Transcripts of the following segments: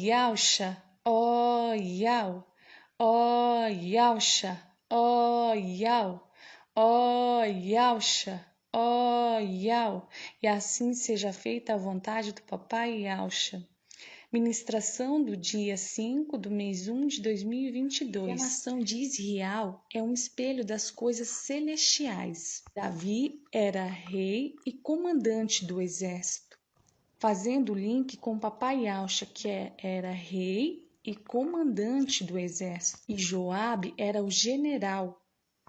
Yausha, ó Yau, ó Yausha, ó Yau, ó Yausha, ó Yau, e assim seja feita a vontade do Papai Yausha. Ministração do dia 5 do mês 1 de 2022. A nação de Israel é um espelho das coisas celestiais. Davi era rei e comandante do exército, fazendo o link com Papai Yausha, que era rei e comandante do exército. E Joabe era o general,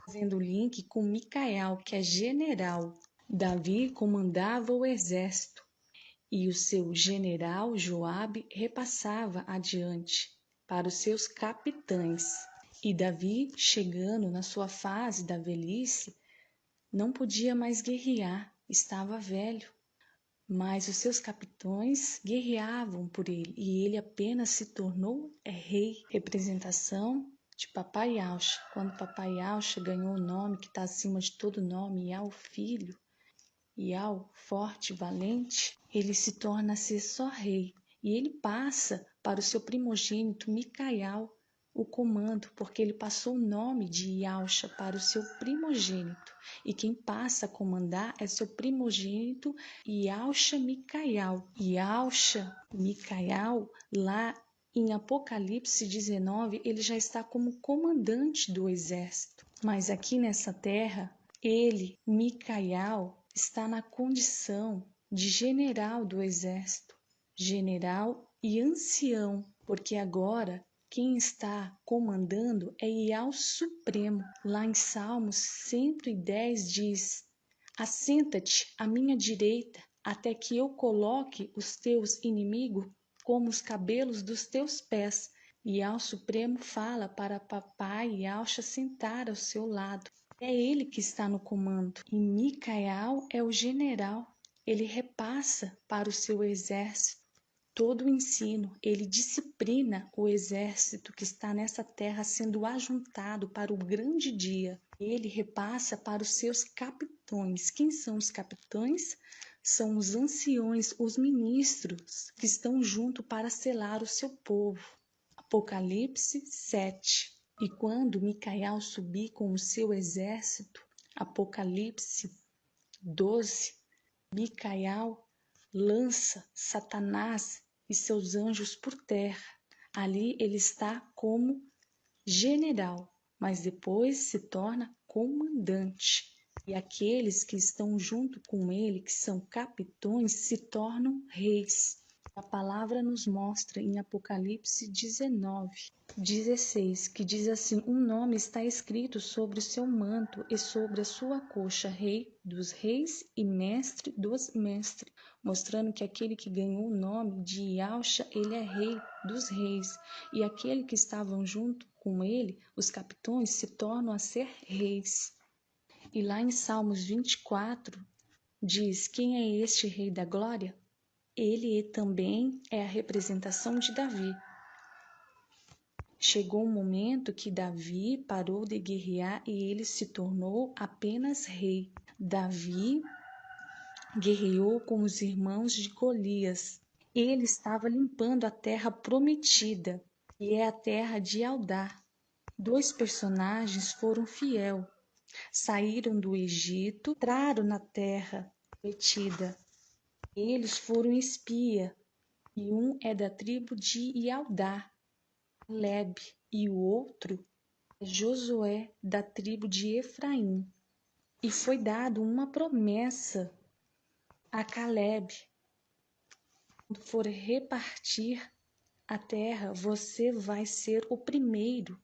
fazendo o link com Micael, que é general. Davi comandava o exército e o seu general Joabe repassava adiante para os seus capitães. E Davi, chegando na sua fase da velhice, não podia mais guerrear, estava velho. Mas os seus capitães guerreavam por ele e ele apenas se tornou rei, representação de Papai Yausha. Quando Papai Yausha ganhou o nome que está acima de todo nome, Yau Filho, Yau forte e valente, ele se torna a ser só rei e ele passa para o seu primogênito Micael o comando, porque ele passou o nome de Yausha para o seu primogênito. E quem passa a comandar é seu primogênito Yausha Micael. Yausha Micael, lá em Apocalipse 19, ele já está como comandante do exército. Mas aqui nessa terra, ele, Micael, está na condição de general do exército, general e ancião, porque agora quem está comandando é Yau Supremo. Lá em Salmos 110 diz: assenta-te à minha direita, até que eu coloque os teus inimigos como os cabelos dos teus pés. Yau Supremo fala para Papai Yausha sentar ao seu lado. É ele que está no comando. E Micael é o general. Ele repassa para o seu exército todo o ensino. Ele disciplina o exército que está nessa terra sendo ajuntado para o grande dia. Ele repassa para os seus capitães. Quem são os capitães? São os anciões, os ministros que estão junto para selar o seu povo. Apocalipse 7. E quando Micael subir com o seu exército, Apocalipse 12, Micael lança Satanás e seus anjos por terra. Ali ele está como general, mas depois se torna comandante. E aqueles que estão junto com ele, que são capitões, se tornam reis. A palavra nos mostra em Apocalipse 19:16, que diz assim: um nome está escrito sobre o seu manto e sobre a sua coxa, Rei dos Reis e Mestre dos Mestres, mostrando que aquele que ganhou o nome de Yausha, ele é Rei dos Reis, e aquele que estavam junto com ele, os capitães, se tornam a ser reis. E lá em Salmos 24 diz: quem é este Rei da Glória? Ele também é a representação de Davi. Chegou um momento que Davi parou de guerrear e ele se tornou apenas rei. Davi guerreou com os irmãos de Golias. Ele estava limpando a terra prometida, e é a terra de Aldá. Dois personagens foram fiel. Saíram do Egito, entraram na terra prometida. Eles foram espia, e um é da tribo de Ialdá, Caleb, e o outro é Josué, da tribo de Efraim. E foi dado uma promessa a Caleb: quando for repartir a terra, você vai ser o primeiro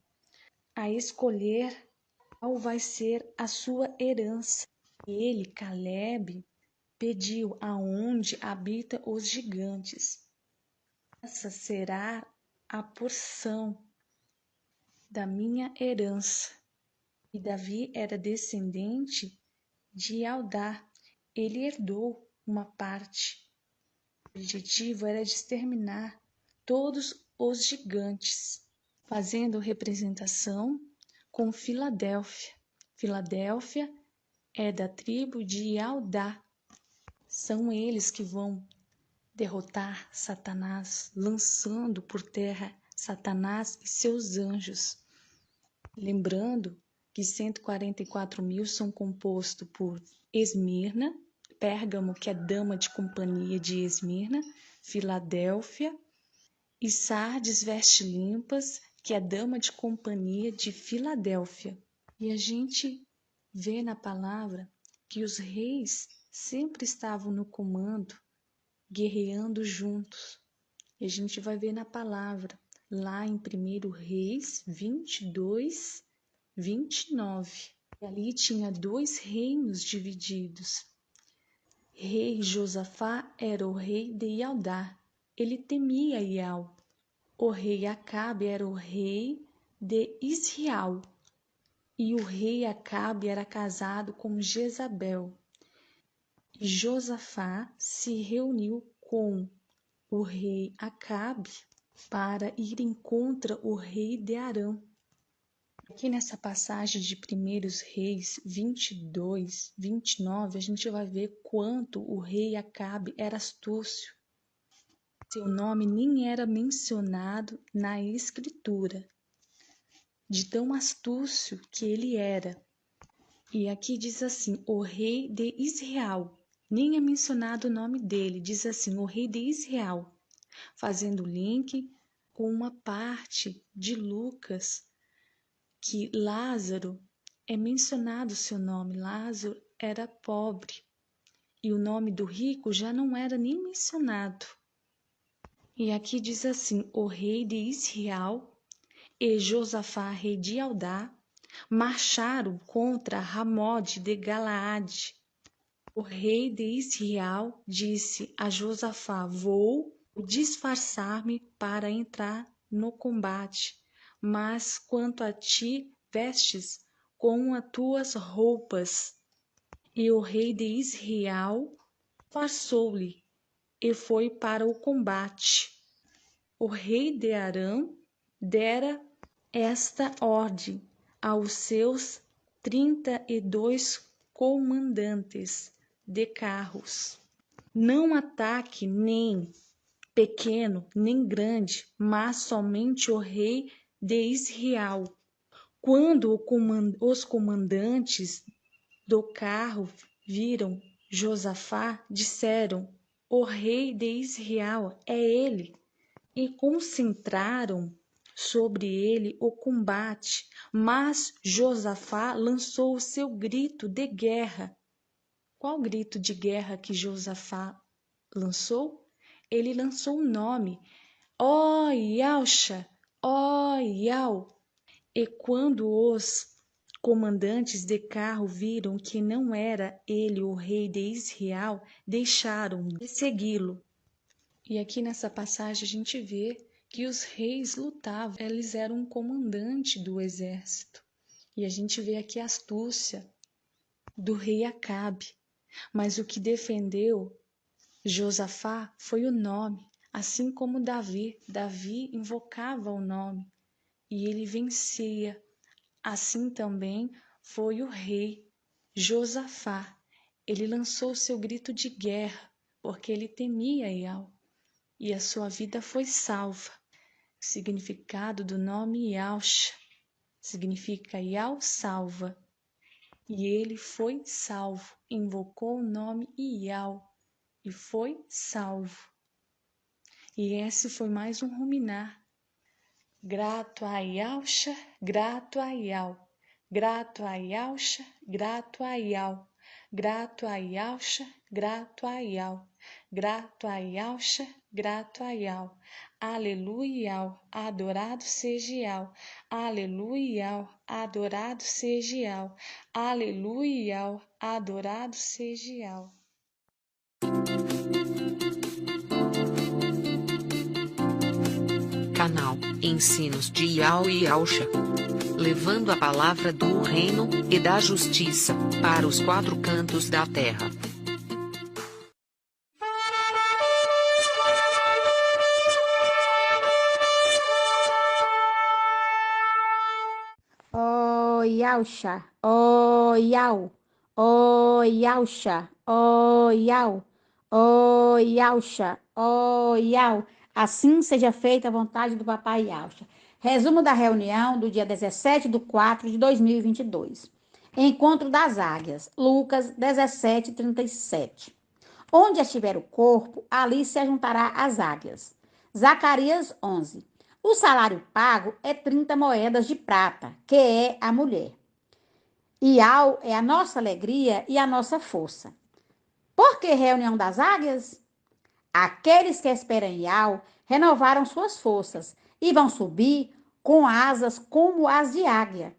a escolher qual vai ser a sua herança. Ele, Caleb, pediu aonde habita os gigantes. Essa será a porção da minha herança. E Davi era descendente de Aldá. Ele herdou uma parte. O objetivo era de exterminar todos os gigantes, fazendo representação com Filadélfia. Filadélfia é da tribo de Aldá. São eles que vão derrotar Satanás, lançando por terra Satanás e seus anjos. Lembrando que 144.000 são compostos por Esmirna, Pérgamo, que é dama de companhia de Esmirna, Filadélfia, e Sardes, veste limpas, que é dama de companhia de Filadélfia. E a gente vê na palavra que os reis sempre estavam no comando, guerreando juntos. E a gente vai ver na palavra, lá em 1 Reis 22, 29. E ali tinha 2 reinos divididos. Rei Josafá era o rei de Ialdá. Ele temia Ial. O rei Acabe era o rei de Israel. E o rei Acabe era casado com Jezabel. E Josafá se reuniu com o rei Acabe para ir em contra o rei de Arã. Aqui nessa passagem de 1 Reis 22, 29, a gente vai ver quanto o rei Acabe era astúcio. Seu nome nem era mencionado na escritura, de tão astúcio que ele era. E aqui diz assim, o rei de Israel, nem é mencionado o nome dele, diz assim, o rei de Israel, fazendo link com uma parte de Lucas, que Lázaro é mencionado o seu nome. Lázaro era pobre e o nome do rico já não era nem mencionado. E aqui diz assim, o rei de Israel e Josafá, rei de Judá, marcharam contra Ramode de Galaade. O rei de Israel disse a Josafá, vou disfarçar-me para entrar no combate, mas quanto a ti, vestes com as tuas roupas. E o rei de Israel disfarçou-lhe e foi para o combate. O rei de Arã dera esta ordem aos seus 32 comandantes de carros: não ataque nem pequeno nem grande, mas somente o rei de Israel. Quando os comandantes do carro viram Josafá, disseram: o rei de Israel é ele, e concentraram sobre ele o combate. Mas Josafá lançou o seu grito de guerra. Qual grito de guerra que Josafá lançou? Ele lançou um nome, ó Yausha, ó Yau. E quando os comandantes de carro viram que não era ele o rei de Israel, deixaram de segui-lo. E aqui nessa passagem a gente vê que os reis lutavam, eles eram um comandante do exército. E a gente vê aqui a astúcia do rei Acabe. Mas o que defendeu Josafá foi o nome, assim como Davi. Davi invocava o nome e ele vencia. Assim também foi o rei Josafá. Ele lançou seu grito de guerra, porque ele temia Ial. E a sua vida foi salva. O significado do nome Yausha significa Yau salva. E ele foi salvo, invocou o nome Iau e foi salvo. E esse foi mais um ruminar. Grato a Yausha, grato a Iau. Grato a Yausha, grato a Iau. Grato a Yausha, grato a Iau. Grato a Yausha, grato a Iau. Aleluia, adorado seja Iau. Aleluia, adorado seja Iau. Aleluia, adorado seja Iau. Canal Ensinos de Iau e Yausha, levando a palavra do reino e da justiça para os 4 cantos da terra. Ó Yausha, ó Yau, ó Yausha, ó Yau, Ó Yauxa, ó Yau, assim seja feita a vontade do papai Yauxa. Resumo da reunião do dia 17/4/2022. Encontro das águias, Lucas 17:37. Onde estiver o corpo, ali se ajuntará as águias. Zacarias 11. O salário pago é 30 moedas de prata, que é a mulher. Iau é a nossa alegria e a nossa força. Por que reunião das águias? Aqueles que esperam em Iau renovaram suas forças e vão subir com asas como as de águia.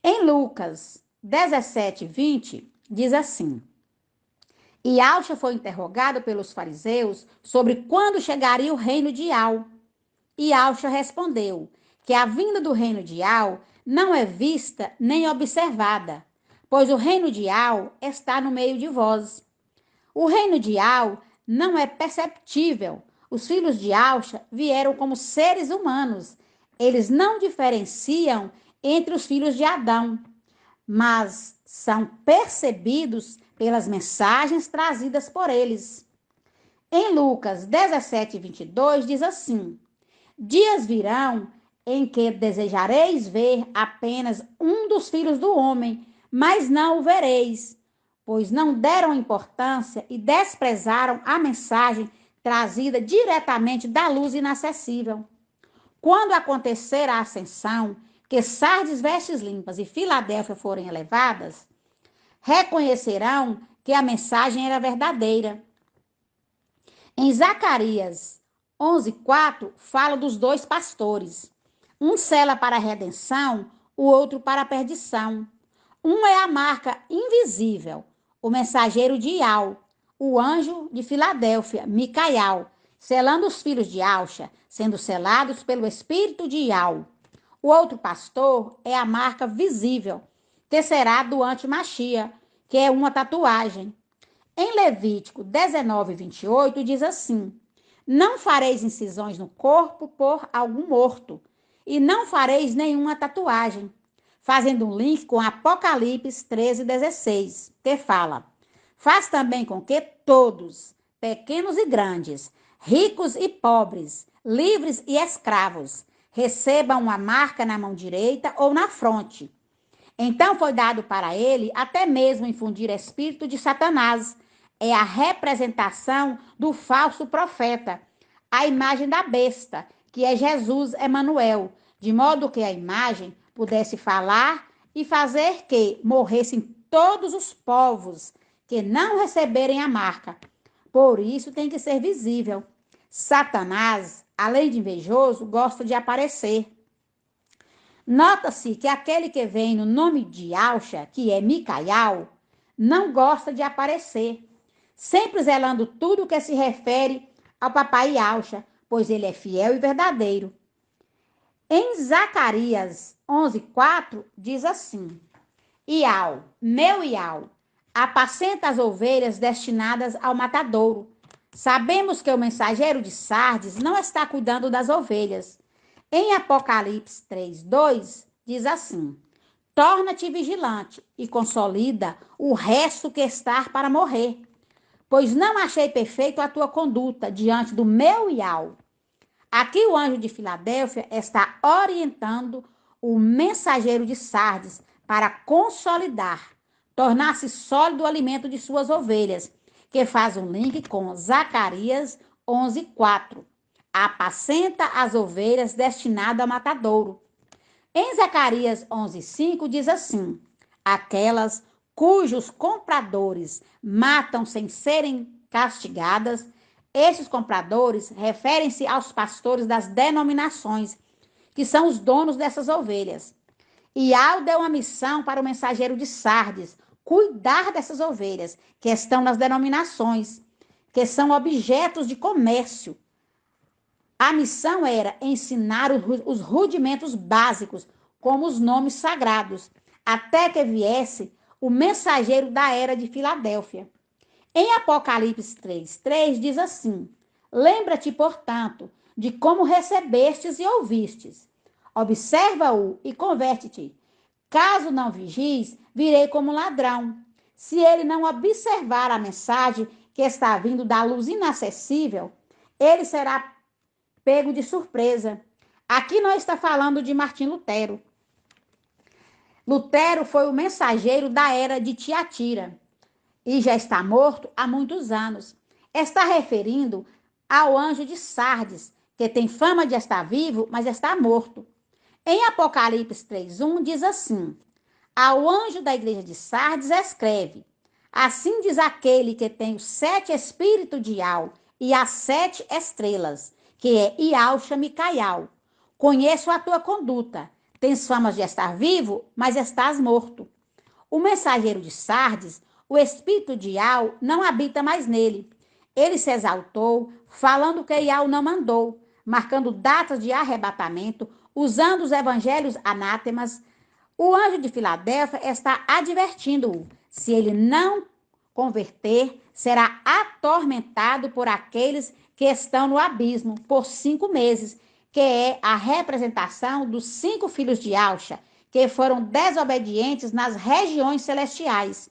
Em Lucas 17:20, diz assim: Iauxa foi interrogado pelos fariseus sobre quando chegaria o reino de Iau. Iauxa respondeu que a vinda do reino de Iau não é vista nem observada, pois o reino de Iau está no meio de vós. O reino de Iau não é perceptível. Os filhos de Auxa vieram como seres humanos. Eles não diferenciam entre os filhos de Adão, mas são percebidos pelas mensagens trazidas por eles. Em Lucas 17:22 diz assim: Dias virão em que desejareis ver apenas um dos filhos do homem, mas não o vereis, pois não deram importância e desprezaram a mensagem trazida diretamente da luz inacessível. Quando acontecer a ascensão, que Sardes, vestes limpas e Filadélfia forem elevadas, reconhecerão que a mensagem era verdadeira. Em Zacarias 11:4 fala dos dois pastores. Um sela para a redenção, o outro para a perdição. Um é a marca invisível, o mensageiro de Iau, o anjo de Filadélfia, Micaial, selando os filhos de Auxa, sendo selados pelo espírito de Iau. O outro pastor é a marca visível, que será do antimachia, que é uma tatuagem. Em Levítico 19:28 diz assim: Não fareis incisões no corpo por algum morto, e não fareis nenhuma tatuagem, fazendo um link com Apocalipse 13:16, que fala: Faz também com que todos, pequenos e grandes, ricos e pobres, livres e escravos, recebam uma marca na mão direita ou na fronte. Então foi dado para ele até mesmo infundir espírito de Satanás. É a representação do falso profeta, a imagem da besta, que é Jesus Emanuel, de modo que a imagem pudesse falar e fazer que morressem todos os povos que não receberem a marca. Por isso tem que ser visível. Satanás, além de invejoso, gosta de aparecer. Nota-se que aquele que vem no nome de Auxa, que é Micaial, não gosta de aparecer, sempre zelando tudo que se refere ao papai Auxa, pois ele é fiel e verdadeiro. Em Zacarias 11:4 diz assim: Iau, meu Iau, apacenta as ovelhas destinadas ao matadouro. Sabemos que o mensageiro de Sardes não está cuidando das ovelhas. Em Apocalipse 3:2 diz assim: Torna-te vigilante e consolida o resto que está para morrer, pois não achei perfeito a tua conduta diante do meu Iau. Aqui o anjo de Filadélfia está orientando o mensageiro de Sardes para consolidar, tornar-se sólido o alimento de suas ovelhas, que faz um link com Zacarias 11:4. Apacenta as ovelhas destinadas ao matadouro. Em Zacarias 11:5 diz assim: Aquelas cujos compradores matam sem serem castigadas, esses compradores referem-se aos pastores das denominações, que são os donos dessas ovelhas. Iau deu uma missão para o mensageiro de Sardes, cuidar dessas ovelhas, que estão nas denominações, que são objetos de comércio. A missão era ensinar os rudimentos básicos, como os nomes sagrados, até que viesse o mensageiro da era de Filadélfia. Em Apocalipse 3:3 diz assim: Lembra-te, portanto, de como recebestes e ouvistes. Observa-o e converte-te. Caso não vigies, virei como ladrão. Se ele não observar a mensagem que está vindo da luz inacessível, ele será pego de surpresa. Aqui não está falando de Martim Lutero. Lutero foi o mensageiro da era de Tiatira e já está morto há muitos anos. Está referindo ao anjo de Sardes, que tem fama de estar vivo, mas está morto. Em Apocalipse 3:1 diz assim: ao anjo da igreja de Sardes escreve: assim diz aquele que tem os 7 espíritos de Ial e as 7 estrelas, que é Ialcha Micaial. Conheço a tua conduta. Tens fama de estar vivo, mas estás morto. O mensageiro de Sardes, o espírito de Ial, não habita mais nele. Ele se exaltou, falando que Ial não mandou, marcando datas de arrebatamento, usando os evangelhos anátemas. O anjo de Filadélfia está advertindo-o. Se ele não converter, será atormentado por aqueles que estão no abismo por 5 meses, que é a representação dos 5 filhos de Alcha, que foram desobedientes nas regiões celestiais.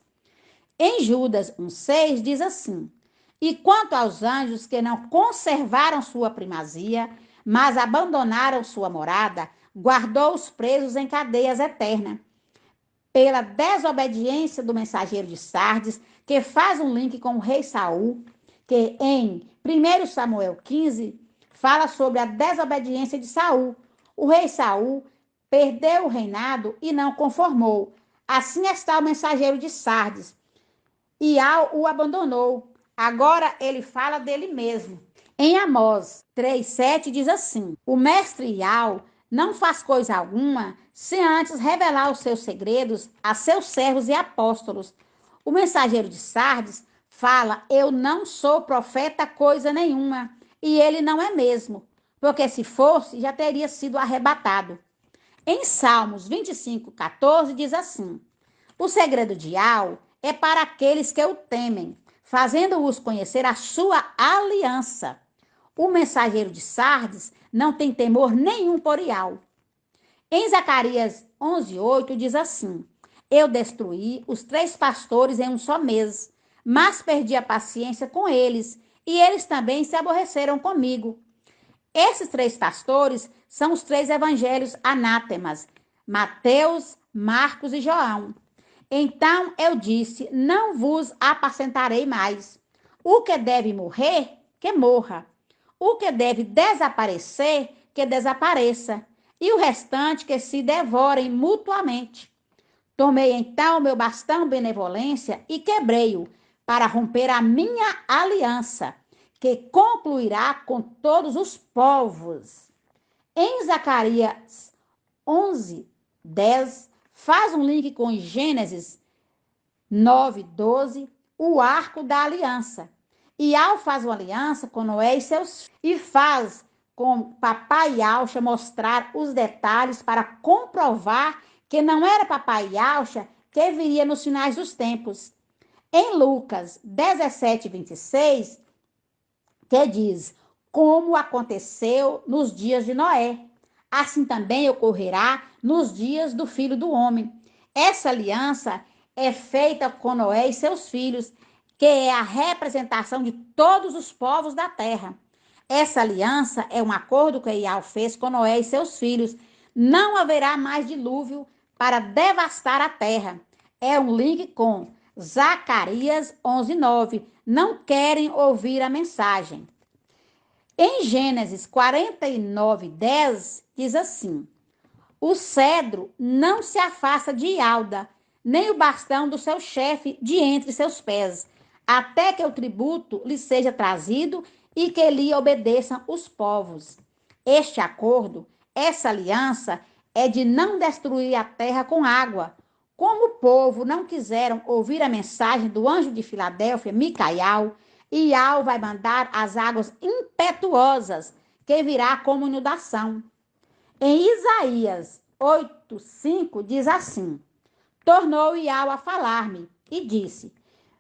Em Judas 1,6 diz assim: e quanto aos anjos que não conservaram sua primazia, mas abandonaram sua morada, guardou os presos em cadeias eternas. Pela desobediência do mensageiro de Sardes, que faz um link com o rei Saul, que em 1 Samuel 15 fala sobre a desobediência de Saul. O rei Saul perdeu o reinado e não conformou. Assim está o mensageiro de Sardes. Ial o abandonou. Agora ele fala dele mesmo. Em Amós 3,7 diz assim: o mestre Ial não faz coisa alguma sem antes revelar os seus segredos a seus servos e apóstolos. O mensageiro de Sardes fala: eu não sou profeta coisa nenhuma, e ele não é mesmo, porque se fosse, já teria sido arrebatado. Em Salmos 25,14 diz assim: o segredo de Ial é para aqueles que o temem, fazendo-os conhecer a sua aliança. O mensageiro de Sardes não tem temor nenhum por Ial. Em Zacarias 11,8 diz assim: eu destruí os 3 pastores em um só mês, mas perdi a paciência com eles, e eles também se aborreceram comigo. Esses 3 pastores são os 3 evangelhos anátemas, Mateus, Marcos e João. Então eu disse: não vos apacentarei mais. O que deve morrer, que morra. O que deve desaparecer, que desapareça. E o restante, que se devorem mutuamente. Tomei então o meu bastão benevolência e quebrei-o, para romper a minha aliança, que concluirá com todos os povos. Em Zacarias 11:10, faz um link com Gênesis 9:12, o arco da aliança. Ial faz uma aliança com Noé e seus e faz com papai Alcha mostrar os detalhes para comprovar que não era papai Alcha que viria nos finais dos tempos. Em Lucas 17:26, que diz: como aconteceu nos dias de Noé, assim também ocorrerá nos dias do Filho do Homem. Essa aliança é feita com Noé e seus filhos, que é a representação de todos os povos da terra. Essa aliança é um acordo que Ial fez com Noé e seus filhos. Não haverá mais dilúvio para devastar a terra. É um link com Zacarias 11:9. Não querem ouvir a mensagem. Em Gênesis 49:10 diz assim: o cedro não se afasta de Ialda, nem o bastão do seu chefe de entre seus pés, até que o tributo lhe seja trazido e que lhe obedeçam os povos. Este acordo, essa aliança, é de não destruir a terra com água. Como o povo não quiseram ouvir a mensagem do anjo de Filadélfia, Micaial, Ial vai mandar as águas impetuosas, que virá como inundação. Em Isaías 8:5 diz assim: tornou Ial a falar-me e disse: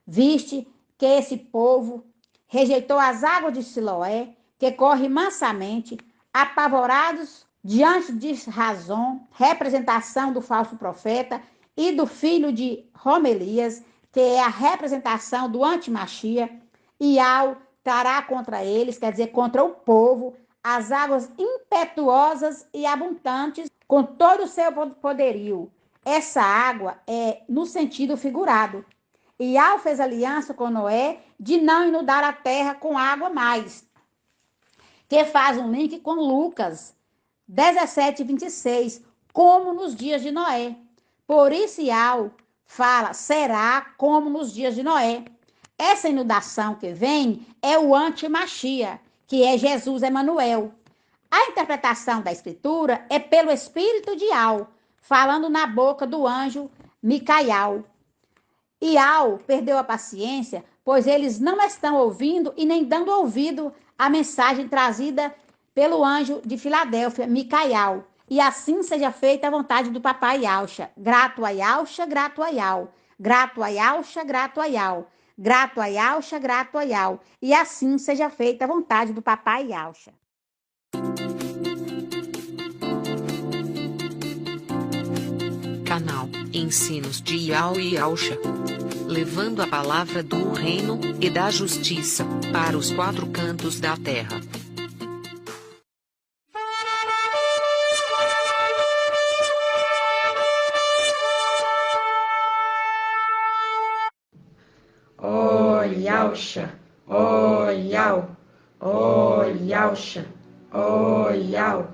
viste que esse povo rejeitou as águas de Siloé, que corre mansamente, apavorados diante de Razon, representação do falso profeta, e do filho de Romelias, que é a representação do antimachia. Iau trará contra eles, quer dizer, contra o povo, as águas impetuosas e abundantes com todo o seu poderio. Essa água é no sentido figurado. Iau fez aliança com Noé de não inundar a terra com água mais, que faz um link com Lucas 17:26, como nos dias de Noé. Por isso, Iau fala, será como nos dias de Noé. Essa inundação que vem é o antimachia, que é Jesus Emanuel. A interpretação da escritura é pelo espírito de Iau, falando na boca do anjo Micaial. Iau perdeu a paciência, pois eles não estão ouvindo e nem dando ouvido à mensagem trazida pelo anjo de Filadélfia, Micaial. E assim seja feita a vontade do papai Yauxa. Grato a Yauxa, grato a Iau. Grato a Yauxa, grato a Iau. Grato a Yauxa, grato a Iau. E assim seja feita a vontade do papai Yauxa. Canal Ensinos de Iau e Yauxa, levando a palavra do reino e da justiça para os quatro cantos da terra. Ó Yauxa, ó Iau, ó Yauxa, ó Iau,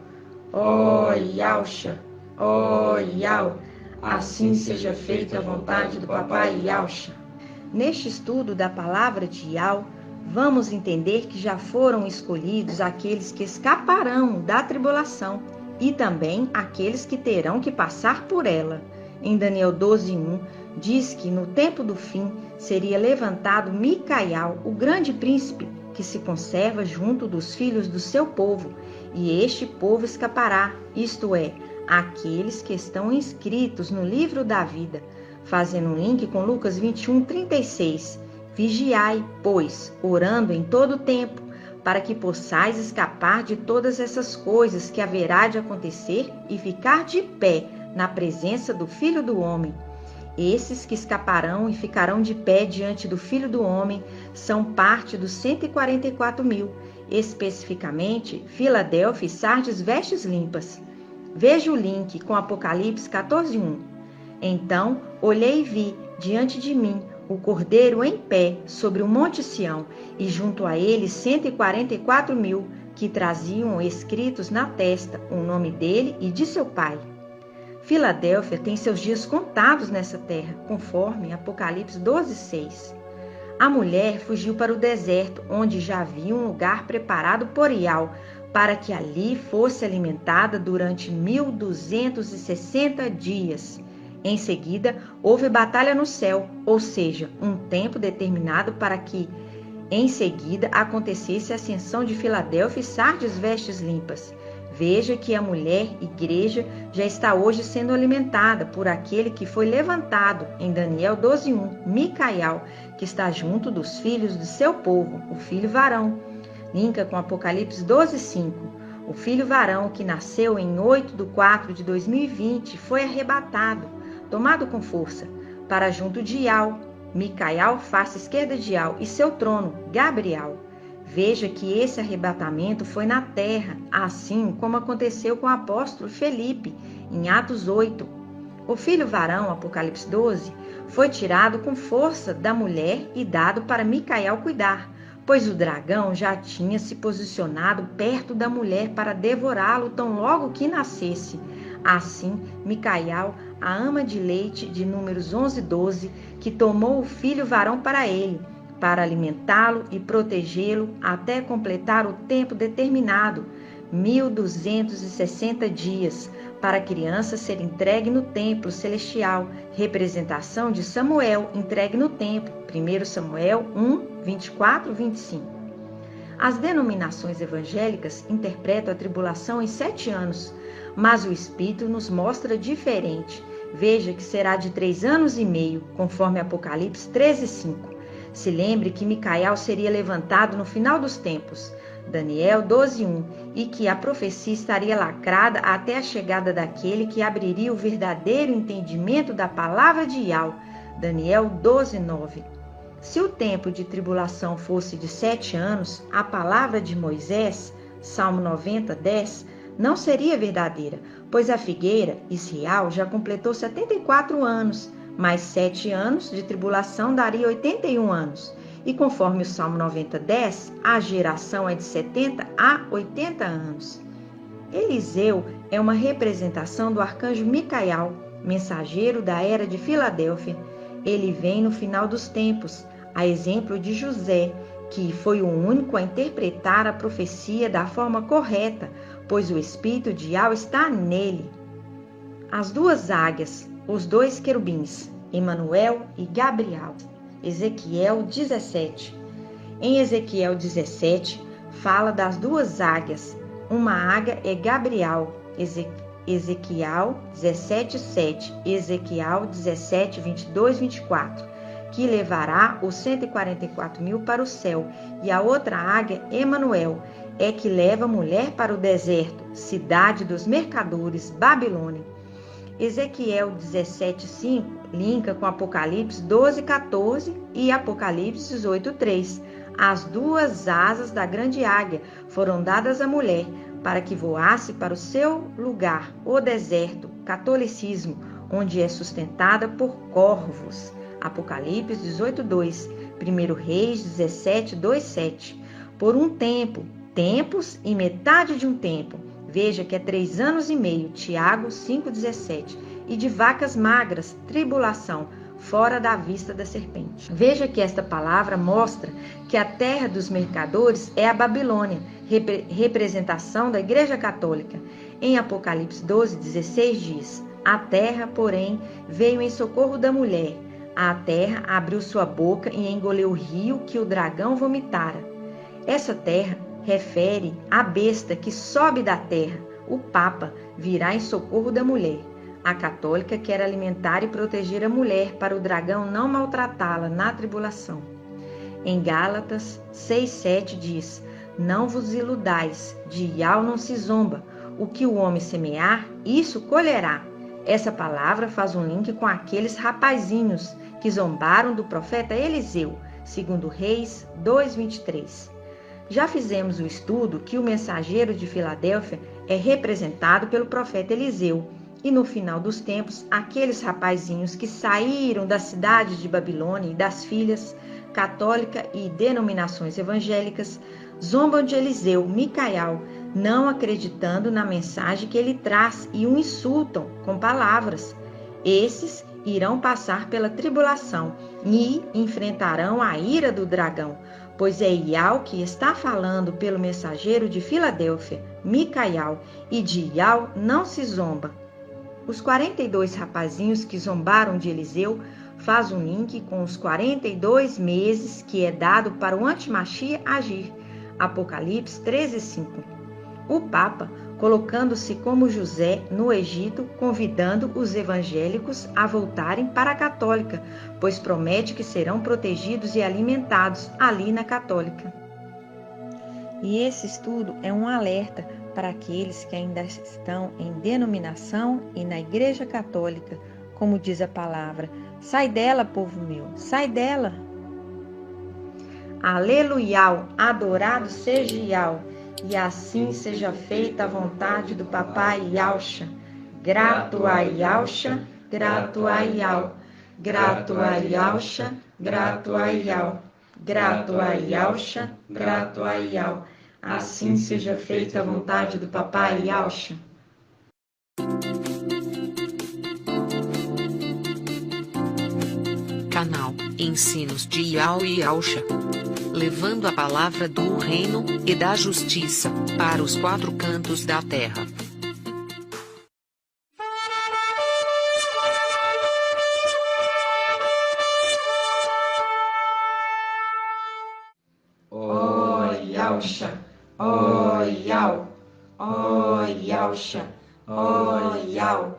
ó Yauxa, ó Iau. Assim seja feita a vontade do papai Yauxa. Neste estudo da palavra de Iau, vamos entender que já foram escolhidos aqueles que escaparão da tribulação e também aqueles que terão que passar por ela. Em Daniel 12:1, diz que no tempo do fim seria levantado Micaial, o grande príncipe, que se conserva junto dos filhos do seu povo, e este povo escapará, isto é, aqueles que estão inscritos no livro da vida, fazendo um link com Lucas 21:36. Vigiai, pois, orando em todo o tempo, para que possais escapar de todas essas coisas que haverá de acontecer e ficar de pé na presença do Filho do Homem. Esses que escaparão e ficarão de pé diante do Filho do Homem são parte dos 144.000, especificamente Filadélfia e Sardes vestes limpas. Veja o link com Apocalipse 14:1. Então olhei e vi, diante de mim, o Cordeiro em pé sobre o monte Sião, e junto a ele 144.000, que traziam escritos na testa o nome dele e de seu pai. Filadélfia tem seus dias contados nessa terra, conforme Apocalipse 12:6. A mulher fugiu para o deserto, onde já havia um lugar preparado por Iau, para que ali fosse alimentada durante 1260 dias. Em seguida, houve batalha no céu, ou seja, um tempo determinado para que, em seguida, acontecesse a ascensão de Filadélfia e Sardes vestes limpas. Veja que a mulher, igreja, já está hoje sendo alimentada por aquele que foi levantado em Daniel 12:1, Micaial, que está junto dos filhos do seu povo, o filho varão. Linka com Apocalipse 12:5. O filho varão que nasceu em 8/4/2020 foi arrebatado, tomado com força, para junto de Iau, Micaial, face esquerda de Iau, e seu trono, Gabriel. Veja que esse arrebatamento foi na terra, assim como aconteceu com o apóstolo Felipe, em Atos 8. O filho varão, Apocalipse 12, foi tirado com força da mulher e dado para Micaial cuidar, pois o dragão já tinha se posicionado perto da mulher para devorá-lo tão logo que nascesse. Assim, Micaial, a ama de leite de Números 11:12, que tomou o filho varão para ele, para alimentá-lo e protegê-lo até completar o tempo determinado, 1260 dias, para a criança ser entregue no templo celestial, representação de Samuel entregue no templo, 1 Samuel 1:24-25. As denominações evangélicas interpretam a tribulação em 7 anos, mas o Espírito nos mostra diferente. Veja que será de 3 anos e meio, conforme Apocalipse 13:5. Se lembre que Micaial seria levantado no final dos tempos, Daniel 12:1, e que a profecia estaria lacrada até a chegada daquele que abriria o verdadeiro entendimento da palavra de Iau, Daniel 12:9. Se o tempo de tribulação fosse de 7 anos, a palavra de Moisés, Salmo 90, 10, não seria verdadeira, pois a figueira, Israel, já completou 74 anos, mais 7 anos de tribulação daria 81 anos. E conforme o Salmo 90, 10, a geração é de 70 a 80 anos. Eliseu é uma representação do arcanjo Micael, mensageiro da era de Filadélfia. Ele vem no final dos tempos, a exemplo de José, que foi o único a interpretar a profecia da forma correta, pois o Espírito de Yahweh está nele. As duas águias, os dois querubins, Emanuel e Gabriel. Ezequiel 17. Em Ezequiel 17, fala das duas águias. Uma águia é Gabriel, Ezequiel 17, 7, Ezequiel 17, 22, 24, que levará os 144.000 para o céu, e a outra águia, Emanuel, é que leva a mulher para o deserto, cidade dos mercadores, Babilônia. Ezequiel 17, 5 linka com Apocalipse 12, 14 e Apocalipse 18, 3. As duas asas da grande águia foram dadas à mulher para que voasse para o seu lugar, o deserto, catolicismo, onde é sustentada por corvos. Apocalipse 18, 2, 1 Reis 17, 2, 7. Por um tempo, tempos e metade de um tempo. Veja que é 3 anos e meio, Tiago 5,17. E de vacas magras, tribulação, fora da vista da serpente. Veja que esta palavra mostra que a terra dos mercadores é a Babilônia, representação da Igreja Católica. Em Apocalipse 12,16 diz: a terra, porém, veio em socorro da mulher. A terra abriu sua boca e engoliu o rio que o dragão vomitara. Essa terra refere à besta que sobe da terra. O Papa virá em socorro da mulher. A católica quer alimentar e proteger a mulher para o dragão não maltratá-la na tribulação. Em Gálatas 6,7 diz: não vos iludais, de Yahweh não se zomba. O que o homem semear, isso colherá. Essa palavra faz um link com aqueles rapazinhos que zombaram do profeta Eliseu, segundo Reis 2,23. Já fizemos o estudo que o mensageiro de Filadélfia é representado pelo profeta Eliseu, e no final dos tempos, aqueles rapazinhos que saíram da cidade de Babilônia e das filhas católica e denominações evangélicas zombam de Eliseu, Micael, não acreditando na mensagem que ele traz e o insultam com palavras. Esses irão passar pela tribulação e enfrentarão a ira do dragão, pois é Yahweh que está falando pelo mensageiro de Filadélfia, Micael, e de Yahweh não se zomba. Os 42 rapazinhos que zombaram de Eliseu faz um link com os 42 meses que é dado para o Antimachia agir. Apocalipse 13:5. O Papa, colocando-se como José no Egito, convidando os evangélicos a voltarem para a católica, pois promete que serão protegidos e alimentados ali na católica. E esse estudo é um alerta para aqueles que ainda estão em denominação e na Igreja Católica, como diz a palavra: sai dela, povo meu, sai dela. Aleluia, adorado seja Yahweh, e assim seja feita a vontade do Papai Yahshua. Grato a Yahshua, grato a Yahweh, grato a Yahshua, grato a Yahweh, grato a Yahshua, grato a Yahweh. Assim seja feita a vontade do Papai Yahshua. Canal Ensinos de Yahweh e Yahshua, levando a palavra do reino e da justiça para os 4 cantos da terra. Oh Yahshua, oh Yahweh, oh Yahshua, oh Yahweh,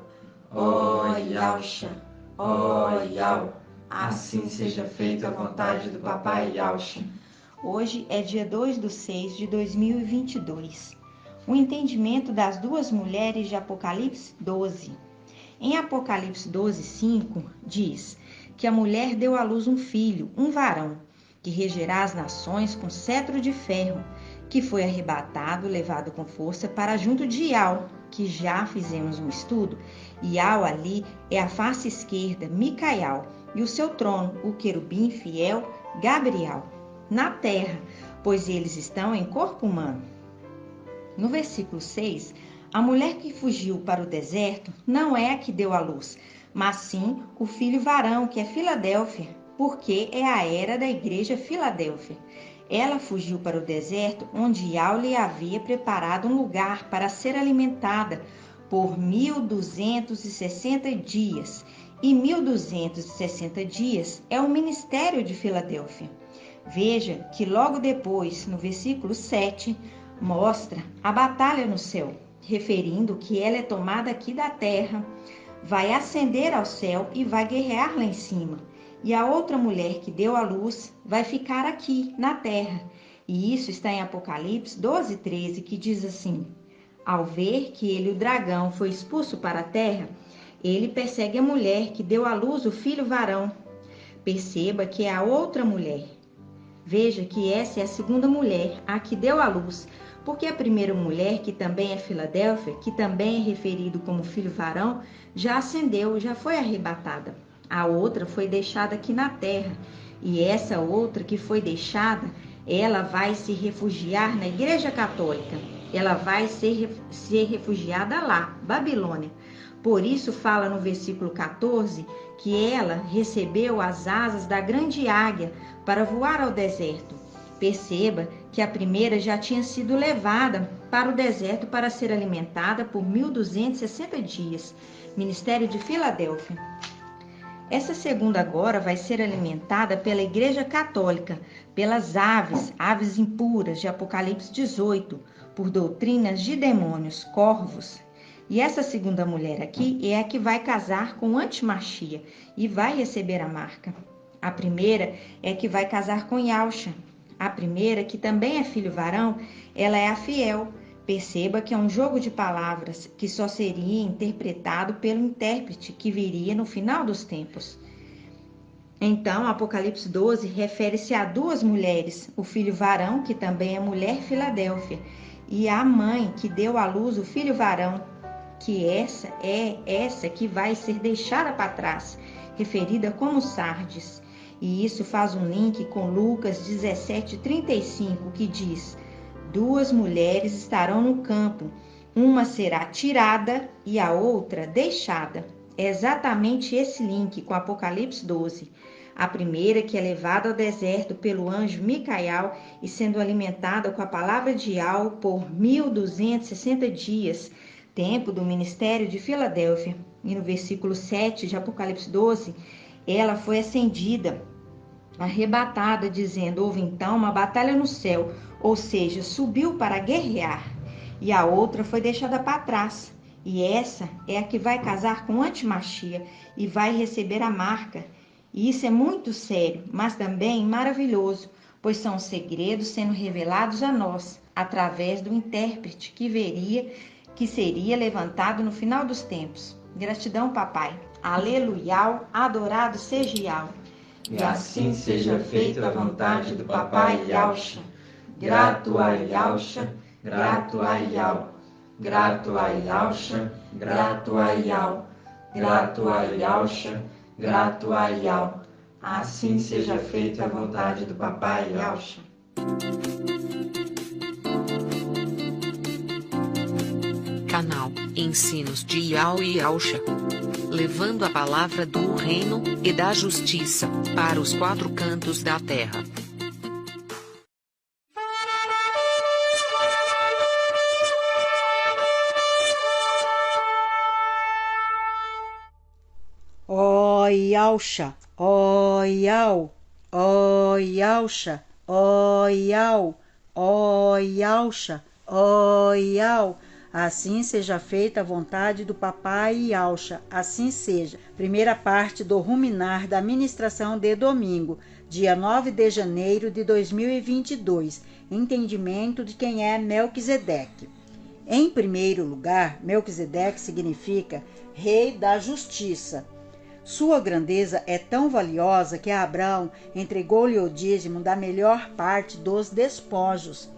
oh Yahshua, oh Yahweh. Assim seja feita a vontade do Papai Yahshua. Hoje é dia 2/6 de 2022. O entendimento das duas mulheres de Apocalipse 12. Em Apocalipse 12:5 diz que a mulher deu à luz um filho, um varão, que regerá as nações com cetro de ferro, que foi arrebatado, levado com força para junto de Ial, que já fizemos um estudo. Ial ali é a face esquerda, Micaial, e o seu trono, o querubim fiel, Gabriel, na terra, pois eles estão em corpo humano. No versículo 6, a mulher que fugiu para o deserto não é a que deu à luz, mas sim o filho varão, que é Filadélfia, porque é a era da igreja Filadélfia. Ela fugiu para o deserto, onde Ial lhe havia preparado um lugar para ser alimentada por 1260 dias. E 1260 dias é o ministério de Filadélfia. Veja que logo depois, no versículo 7, mostra a batalha no céu, referindo que ela é tomada aqui da terra, vai ascender ao céu e vai guerrear lá em cima. E a outra mulher que deu à luz vai ficar aqui, na terra. E isso está em Apocalipse 12:13, que diz assim: ao ver que ele, o dragão, foi expulso para a terra, ele persegue a mulher que deu à luz o filho varão. Perceba que é a outra mulher. Veja que essa é a segunda mulher, a que deu à luz, porque a primeira mulher, que também é Filadélfia, que também é referido como filho varão, já ascendeu, já foi arrebatada. A outra foi deixada aqui na terra, e essa outra que foi deixada, ela vai se refugiar na Igreja Católica. Ela vai ser refugiada lá, Babilônia. Por isso fala no versículo 14 que ela recebeu as asas da grande águia para voar ao deserto. Perceba que a primeira já tinha sido levada para o deserto para ser alimentada por 1260 dias. Ministério de Filadélfia. Essa segunda agora vai ser alimentada pela Igreja Católica, pelas aves impuras de Apocalipse 18, por doutrinas de demônios, corvos. E essa segunda mulher aqui é a que vai casar com Antimachia e vai receber a marca. A primeira é a que vai casar com Yausha. A primeira, que também é filho varão, ela é a fiel. Perceba que é um jogo de palavras que só seria interpretado pelo intérprete que viria no final dos tempos. Então, Apocalipse 12 refere-se a duas mulheres, o filho varão, que também é mulher Filadélfia, e a mãe que deu à luz o filho varão, que essa é essa que vai ser deixada para trás, referida como Sardes. E isso faz um link com Lucas 17:35, que diz: duas mulheres estarão no campo, uma será tirada e a outra deixada. É exatamente esse link com Apocalipse 12. A primeira, que é levada ao deserto pelo anjo Micaial e sendo alimentada com a palavra de Ial por 1260 dias, tempo do ministério de Filadélfia. E no versículo 7 de Apocalipse 12, ela foi acendida, arrebatada, dizendo: houve então uma batalha no céu, ou seja, subiu para guerrear, e a outra foi deixada para trás. E essa é a que vai casar com Antimachia e vai receber a marca. E isso é muito sério, mas também maravilhoso, pois são segredos sendo revelados a nós, através do intérprete que seria levantado no final dos tempos. Gratidão, papai. Aleluia, adorado seja Ial. E assim seja feita a vontade do papai Yausha. Grato a Yausha, grato a Ial. Grato a Yausha, grato a Ial. Grato a Yausha, grato a Ial. Assim seja feita a vontade do papai Yausha. Canal Ensinos de Ial e Yausha, levando a palavra do reino e da justiça para os quatro cantos da terra. Ó Yausha, ó Ial, ó Yausha, ó Ial, ó Yausha, ó Ial. Assim seja feita a vontade do papai Yausha, assim seja. Primeira parte do ruminar da ministração de domingo, dia 9 de janeiro de 2022. Entendimento de quem é Melquisedeque. Em primeiro lugar, Melquisedeque significa rei da justiça. Sua grandeza é tão valiosa que Abraão entregou-lhe o dízimo da melhor parte dos despojos.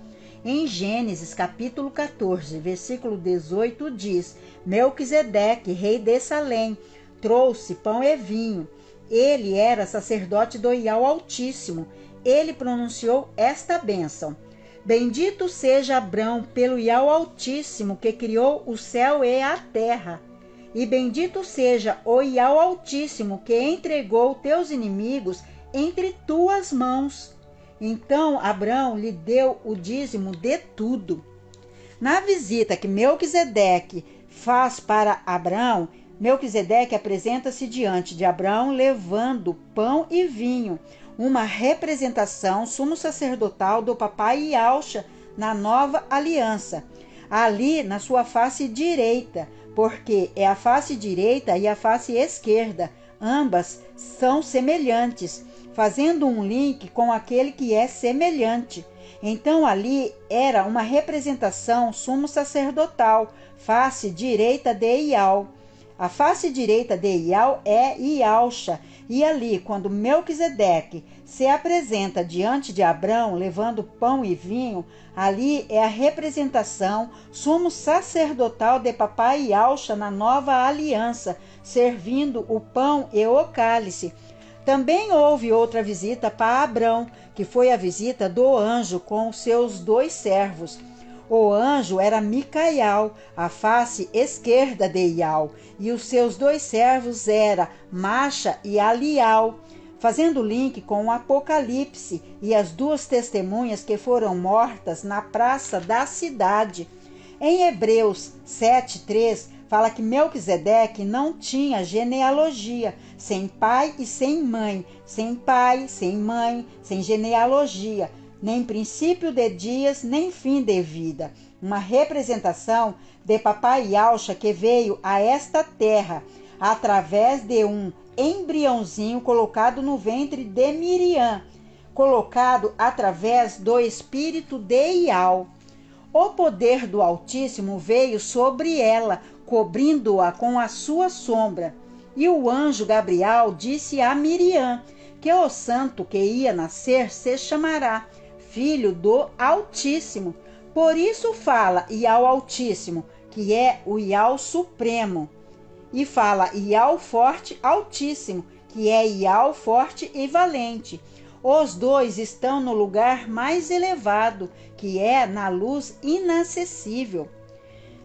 Em Gênesis capítulo 14, versículo 18 diz: Melquisedeque, rei de Salém, trouxe pão e vinho. Ele era sacerdote do Iau Altíssimo. Ele pronunciou esta bênção: Bendito seja Abrão pelo Iau Altíssimo que criou o céu e a terra. E bendito seja o Iau Altíssimo que entregou teus inimigos entre tuas mãos. Então Abrão lhe deu o dízimo de tudo. Na visita que Melquisedeque faz para Abrão, Melquisedeque apresenta-se diante de Abrão levando pão e vinho, uma representação sumo sacerdotal do papai Yahshua na nova aliança, ali na sua face direita, porque é a face direita e a face esquerda, ambas são semelhantes, fazendo um link com aquele que é semelhante. Então ali era uma representação sumo sacerdotal, face direita de Iau. A face direita de Iau é Yahshua, e ali, quando Melquisedeque se apresenta diante de Abrão levando pão e vinho, ali é a representação sumo sacerdotal de papai Yahshua na nova aliança, servindo o pão e o cálice. Também houve outra visita para Abrão, que foi a visita do anjo com seus 2 servos. O anjo era Micaial, a face esquerda de Iau, e os seus 2 servos eram Macha e Alial, fazendo link com o Apocalipse e as 2 testemunhas que foram mortas na praça da cidade. Em Hebreus 7:3 fala que Melquisedeque não tinha genealogia, sem pai e sem mãe, sem pai, sem mãe, sem genealogia, nem princípio de dias, nem fim de vida. Uma representação de papai Yahshua que veio a esta terra através de um embriãozinho colocado no ventre de Miriam, colocado através do espírito de Iau. O poder do Altíssimo veio sobre ela, cobrindo-a com a sua sombra. E o anjo Gabriel disse a Miriam que o santo que ia nascer se chamará Filho do Altíssimo. Por isso fala Iau Altíssimo, que é o Iau Supremo. E fala Iau Forte Altíssimo, que é Iau Forte e Valente. Os 2 estão no lugar mais elevado, que é na luz inacessível.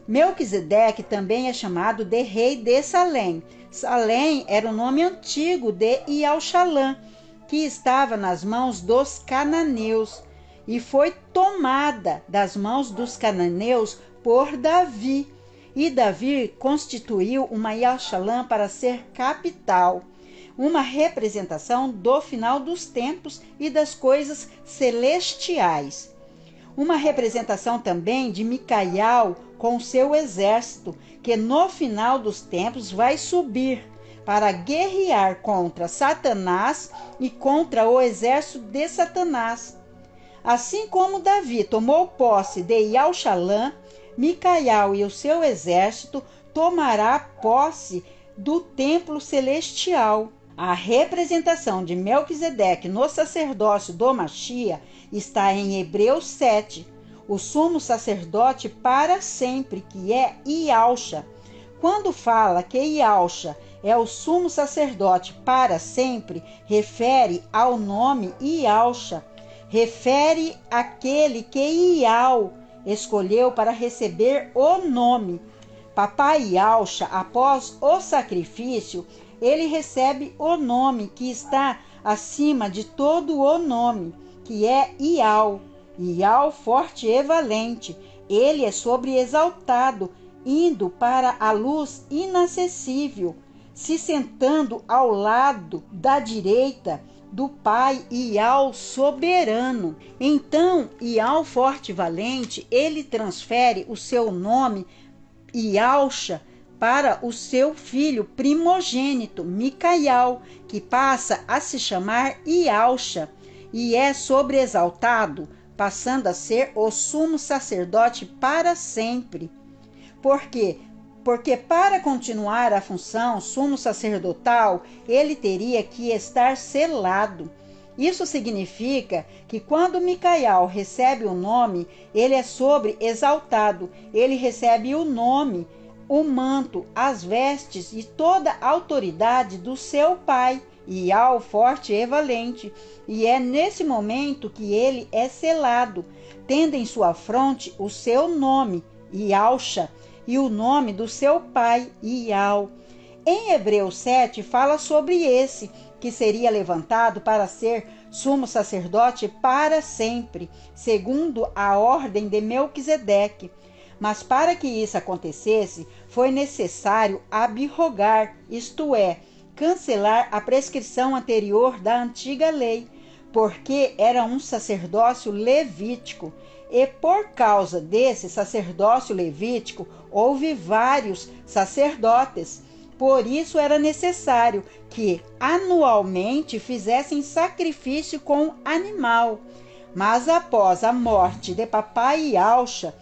Melquisedeque também é chamado de rei de Salém. Salém era o nome antigo de Iauxalã, que estava nas mãos dos cananeus, e foi tomada das mãos dos cananeus por Davi. E Davi constituiu uma Iauxalã para ser capital, uma representação do final dos tempos e das coisas celestiais. Uma representação também de Micaial com seu exército, que no final dos tempos vai subir para guerrear contra Satanás e contra o exército de Satanás. Assim como Davi tomou posse de Iauxalã, Micaial e o seu exército tomará posse do templo celestial. A representação de Melquisedeque no sacerdócio do Machia está em Hebreus 7, o sumo sacerdote para sempre, que é Yahshua. Quando fala que Yahshua é o sumo sacerdote para sempre, refere ao nome Yahshua, refere àquele que Iau escolheu para receber o nome. Papai Yahshua, após o sacrifício, ele recebe o nome que está acima de todo o nome, que é Iau, Iau forte e valente. Ele é sobreexaltado, indo para a luz inacessível, se sentando ao lado da direita do Pai Iau soberano. Então, Iau forte e valente, ele transfere o seu nome, Yahshua, para o seu filho primogênito, Micaial, que passa a se chamar Yahshua e é sobreexaltado, passando a ser o sumo sacerdote para sempre. Porque porque para continuar a função sumo sacerdotal, ele teria que estar selado. Isso significa que quando Micael recebe o nome, ele é sobreexaltado, ele recebe o nome, o manto, as vestes e toda a autoridade do seu pai, Ial forte e valente, e é nesse momento que ele é selado, tendo em sua fronte o seu nome, Ialcha, e o nome do seu pai, Ial. Em Hebreus 7 fala sobre esse, que seria levantado para ser sumo sacerdote para sempre, segundo a ordem de Melquisedeque. Mas para que isso acontecesse, foi necessário abrogar, isto é, cancelar a prescrição anterior da antiga lei, porque era um sacerdócio levítico, e por causa desse sacerdócio levítico, houve vários sacerdotes. Por isso era necessário que anualmente fizessem sacrifício com animal. Mas após a morte de papai Ialcha,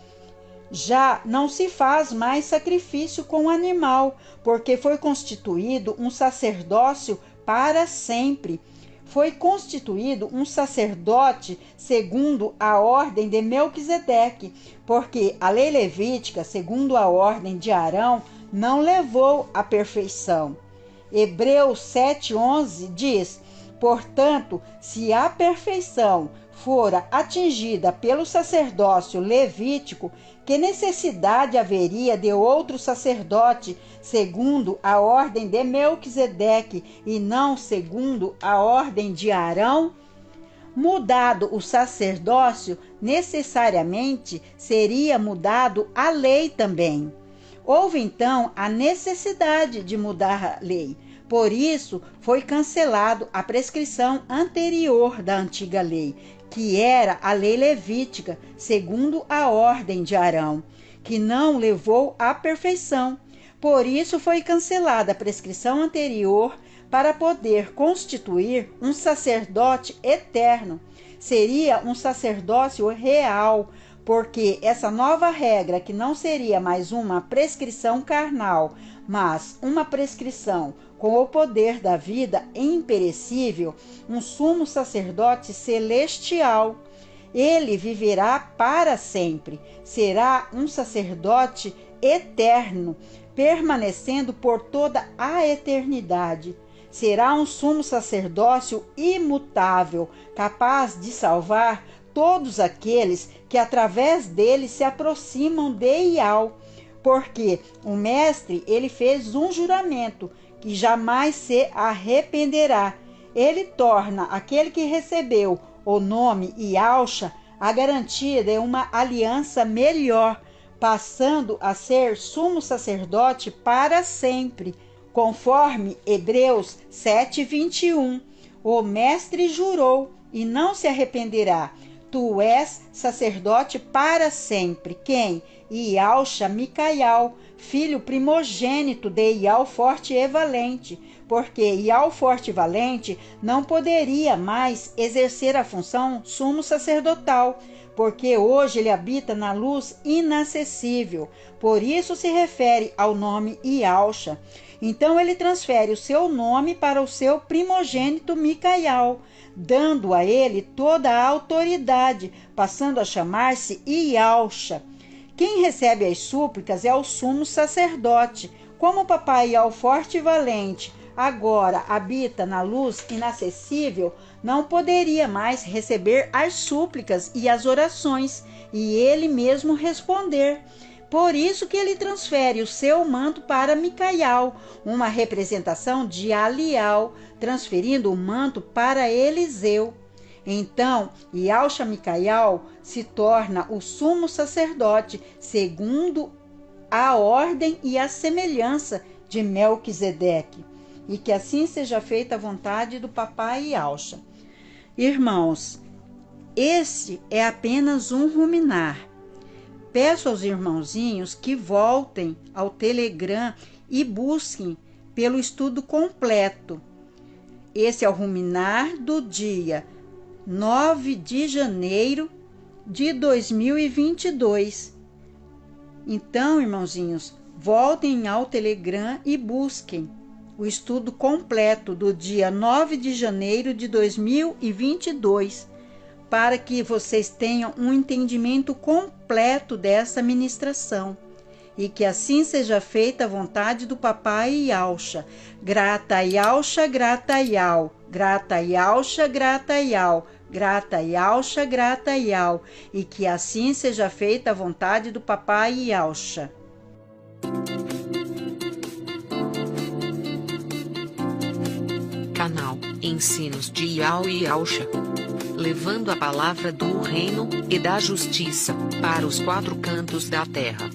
já não se faz mais sacrifício com animal, porque foi constituído um sacerdócio para sempre. Foi constituído um sacerdote segundo a ordem de Melquisedeque, porque a lei levítica, segundo a ordem de Arão, não levou à perfeição. Hebreus 7:11 diz: portanto, se a perfeição fora atingida pelo sacerdócio levítico, que necessidade haveria de outro sacerdote segundo a ordem de Melquisedeque e não segundo a ordem de Arão? Mudado o sacerdócio, necessariamente seria mudado a lei também. Houve então a necessidade de mudar a lei. Por isso foi cancelado a prescrição anterior da antiga lei, que era a lei levítica, segundo a ordem de Arão, que não levou à perfeição. Por isso foi cancelada a prescrição anterior para poder constituir um sacerdote eterno. Seria um sacerdócio real, porque essa nova regra, que não seria mais uma prescrição carnal, mas uma prescrição com o poder da vida imperecível, um sumo sacerdote celestial. Ele viverá para sempre, será um sacerdote eterno, permanecendo por toda a eternidade. Será um sumo sacerdócio imutável, capaz de salvar todos aqueles que através dele se aproximam de Ial, porque o mestre ele fez um juramento que jamais se arrependerá. Ele torna aquele que recebeu o nome Ialcha a garantia de uma aliança melhor, passando a ser sumo sacerdote para sempre, conforme Hebreus 7:21. O mestre jurou e não se arrependerá. Tu és sacerdote para sempre. Quem? Ialcha Micael, filho primogênito de Ial forte e valente, porque Ial forte e valente não poderia mais exercer a função sumo sacerdotal, porque hoje ele habita na luz inacessível. Por isso se refere ao nome Ialcha. Então ele transfere o seu nome para o seu primogênito Micael, dando a ele toda a autoridade, passando a chamar-se Ialcha. Quem recebe as súplicas é o sumo sacerdote. Como o papai Ial forte e valente agora habita na luz inacessível, não poderia mais receber as súplicas e as orações, e ele mesmo responder. Por isso que ele transfere o seu manto para Micael, uma representação de Alial, transferindo o manto para Eliseu. Então, Ialcha Micael se torna o sumo sacerdote, segundo a ordem e a semelhança de Melquisedeque. E que assim seja feita a vontade do papai Ialcha. Irmãos, esse é apenas um ruminar. Peço aos irmãozinhos que voltem ao Telegram e busquem pelo estudo completo. Esse é o ruminar do dia 9 de janeiro de 2022. Então, irmãozinhos, voltem ao Telegram e busquem o estudo completo do dia 9 de janeiro de 2022, para que vocês tenham um entendimento completo dessa ministração. E que assim seja feita a vontade do Papai Yalcha. Grata Yalcha, grata Yal. Grata Yalcha, grata Yal. Grata Yalcha, grata Yal. E que assim seja feita a vontade do Papai Yalcha. Canal Ensinos de Yao e Yalcha, levando a palavra do reino e da justiça para os quatro cantos da terra.